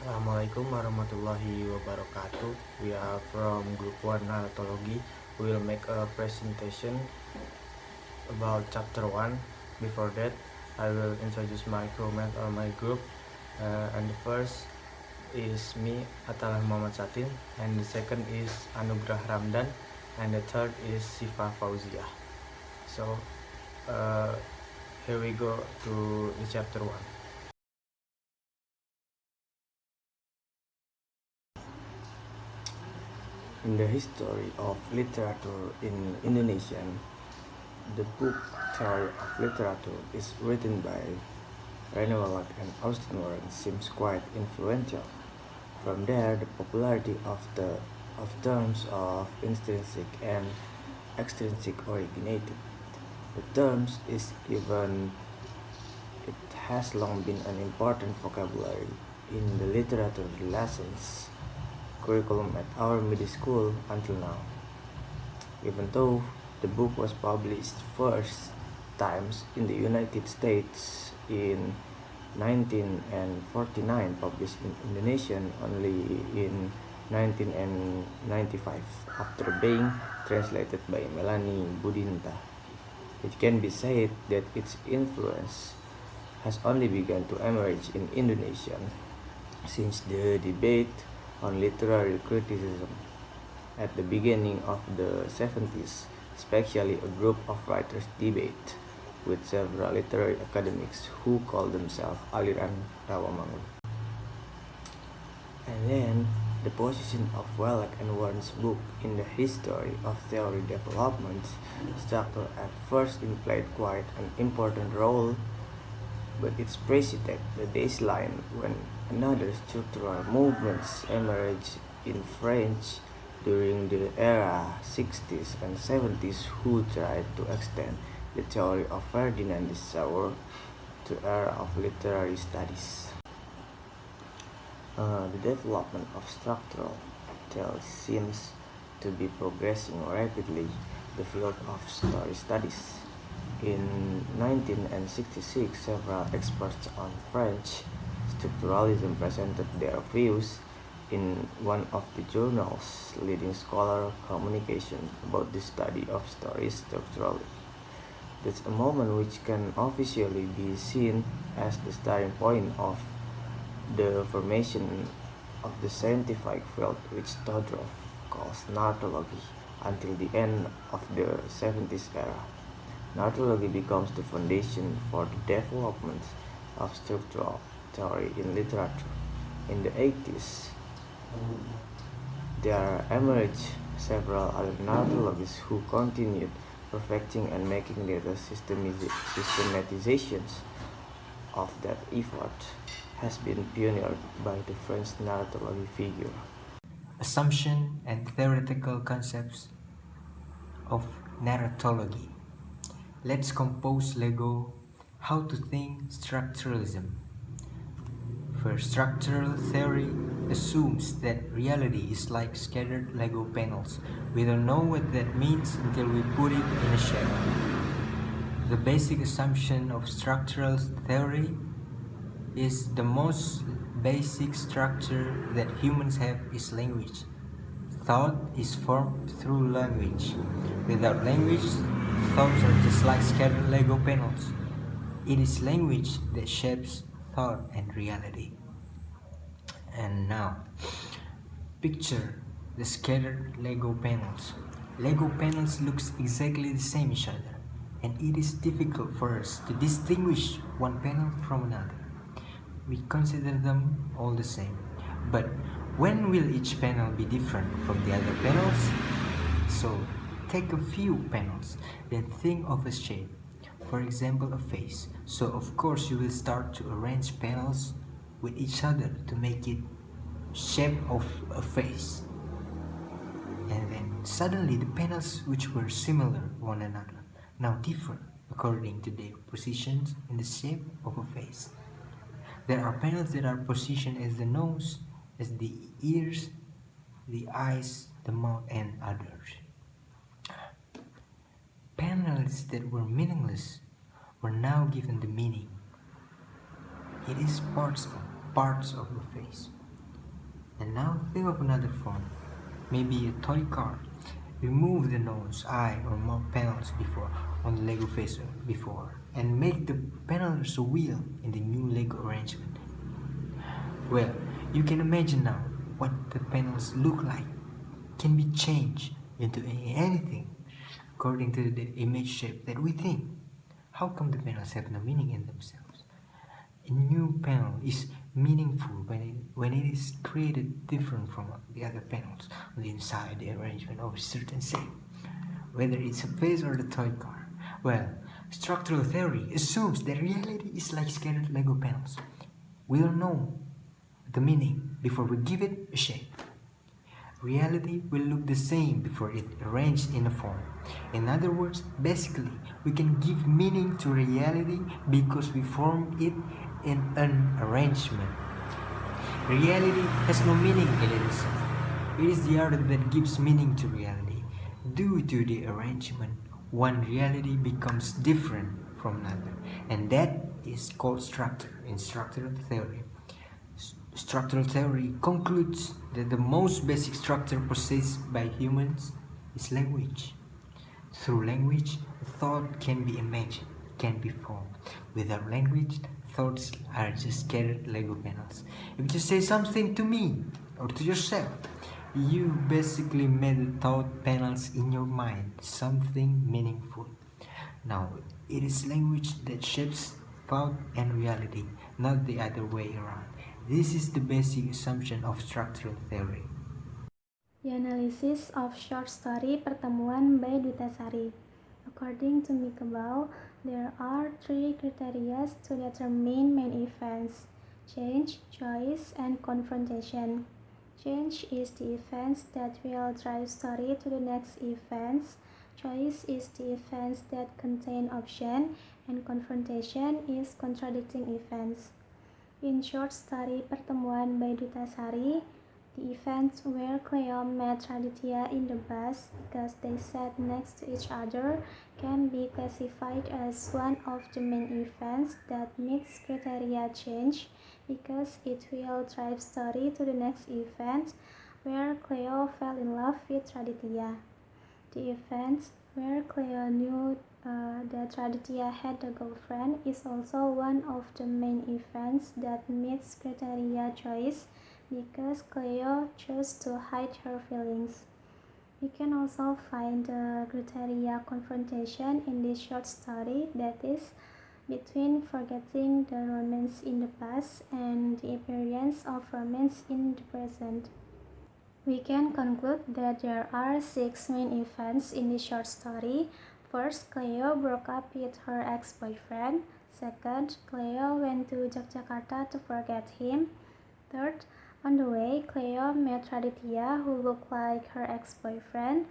Assalamualaikum warahmatullahi wabarakatuh. We are from Group 1 Narratology. We will make a presentation about Chapter 1. Before that, I will introduce my crewmate or my group. And the first is me, Athallah Satin. And the second is Anugrah Ramadhan. And the third is Sifa Fauziah. So, here we go to the Chapter 1. In the history of literature in Indonesia, the book Theory of Literature is written by Ranewalak and Austin Warren seems quite influential. From there, the popularity of terms of intrinsic and extrinsic originated. The terms is even it has long been an important vocabulary in the literature lessons curriculum at our middle school until now. Even though the book was published first times in the United States in 1949, published in Indonesian only in 1995 after being translated by Melanie Budinta. It can be said that its influence has only begun to emerge in Indonesia since the debate on literary criticism at the beginning of the 70s, especially a group of writers debate with several literary academics who call themselves Aliran Rawamangun. And then, the position of Wellek and Warren's book in the history of theory development structure at first played quite an important role, but its preceded the baseline when another structural movements emerged in French during the era 60s and 70s who tried to extend the theory of Ferdinand de Saussure to era of literary studies. The development of structural theory seems to be progressing rapidly the field of story studies. In 1966, several experts on French structuralism presented their views in one of the journal's leading scholar communication about the study of story structurally. That's a moment which can officially be seen as the starting point of the formation of the scientific field which Todorov calls narratology until the end of the 70s era. Narratology becomes the foundation for the development of structural theory in literature. In the 80s, there emerged several other narratologists who continued perfecting and making later systematizations of that effort has been pioneered by the French narratology figure. Assumption and theoretical concepts of narratology. Let's compose Lego how to think structuralism. First, structural theory assumes that reality is like scattered Lego panels. We don't know what that means until we put it in a shape. The basic assumption of structural theory is the most basic structure that humans have is language. Thought is formed through language. Without language, thoughts are just like scattered Lego panels. It is language that shapes thought and reality. And now, picture the scattered Lego panels. Lego panels looks exactly the same each other, and it is difficult for us to distinguish one panel from another. We consider them all the same. But when will each panel be different from the other panels? So take a few panels, then think of a shape. For example, a face. So of course you will start to arrange panels with each other to make it shape of a face. And then suddenly the panels which were similar one another now differ according to their positions in the shape of a face. There are panels that are positioned as the nose, as the ears, the eyes, the mouth, and others. Panels that were meaningless were now given the meaning. It is parts of the face. And now think of another form, maybe a toy car. Remove the nose, eye, or mouth panels before on the Lego face before, and make the panels a wheel in the new Lego arrangement. Well, you can imagine now what the panels look like. Can be changed into anything according to the image shape that we think. How come the panels have no meaning in themselves? A new panel is meaningful when it is created different from the other panels on the inside, the arrangement of a certain shape, whether it's a face or the toy car. Well, structural theory assumes that reality is like scattered Lego panels. We'll know the meaning before we give it a shape. Reality will look the same before it arranged in a form. In other words, basically, we can give meaning to reality because we form it in an arrangement. Reality has no meaning in itself. It is the art that gives meaning to reality. Due to the arrangement, one reality becomes different from another, and that is called structure in structural theory. Structural theory concludes that the most basic structure possessed by humans is language. Through language, thought can be imagined, can be formed. Without language, thoughts are just scattered Lego panels. If you say something to me or to yourself, you basically made the thought panels in your mind something meaningful. Now, it is language that shapes thought and reality, not the other way around. This is the basic assumption of structural theory. The analysis of short story Pertemuan by Duta Sari. According to Mikabal, there are three criteria to determine main events: change, choice, and confrontation. Change is the events that will drive story to the next events. Choice is the events that contain option, and confrontation is contradicting events. In short story Pertemuan by Duta Sari, the events where Cleo met Raditya in the bus because they sat next to each other can be classified as one of the main events that meets criteria change because it will drive story to the next event where Cleo fell in love with Raditya. The event where Cleo knew that Raditya had a girlfriend is also one of the main events that meets criteria choice because Cleo chose to hide her feelings. We can also find the criteria confrontation in this short story, that is, between forgetting the romance in the past and the appearance of romance in the present. We can conclude that there are 6 main events in this short story. First, Cleo broke up with her ex-boyfriend. Second, Cleo went to Yogyakarta to forget him. Third, on the way, Cleo met Raditya, who looked like her ex-boyfriend.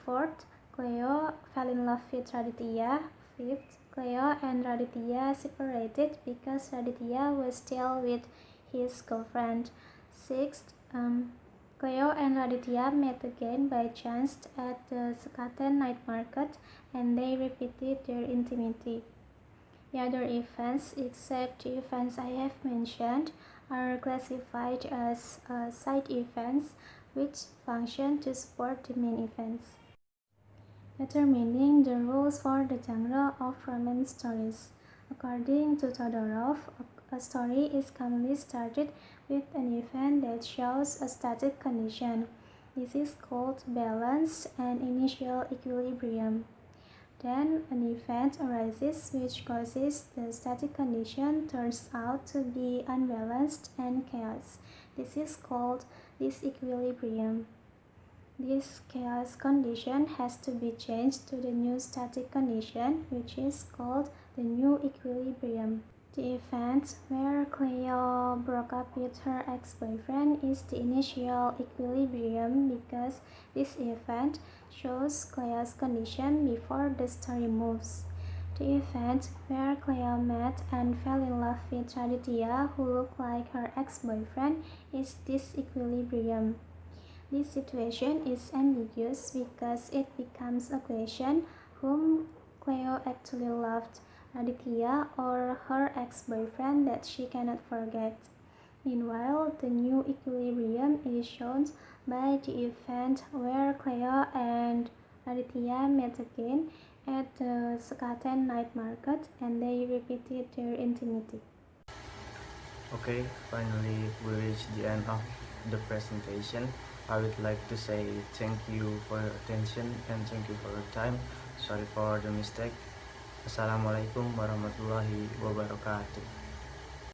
Fourth, Cleo fell in love with Raditya. Fifth, Cleo and Raditya separated because Raditya was still with his girlfriend. Sixth, Cleo and Raditya met again by chance at the Satin night market, and they repeated their intimacy. The other events, except the events I have mentioned, are classified as side events which function to support the main events. Determining the rules for the genre of romance stories. According to Todorov, a story is commonly started with an event that shows a static condition. This is called balance and initial equilibrium. Then an event arises which causes the static condition turns out to be unbalanced and chaos. This is called disequilibrium. This chaos condition has to be changed to the new static condition, which is called the new equilibrium. The event where Cleo broke up with her ex-boyfriend is the initial equilibrium because this event shows Cleo's condition before the story moves. The event where Cleo met and fell in love with Raditya, who looked like her ex-boyfriend, is disequilibrium. This situation is ambiguous because it becomes a question whom Cleo actually loved, Raditya or her ex-boyfriend that she cannot forget. Meanwhile, the new equilibrium is shown by the event where Cleo and Aditya met again at the Satin night market and they repeated their intimacy. Okay, finally we reached the end of the presentation. I would like to say thank you for your attention and thank you for your time. Sorry for the mistake. Assalamualaikum warahmatullahi wabarakatuh.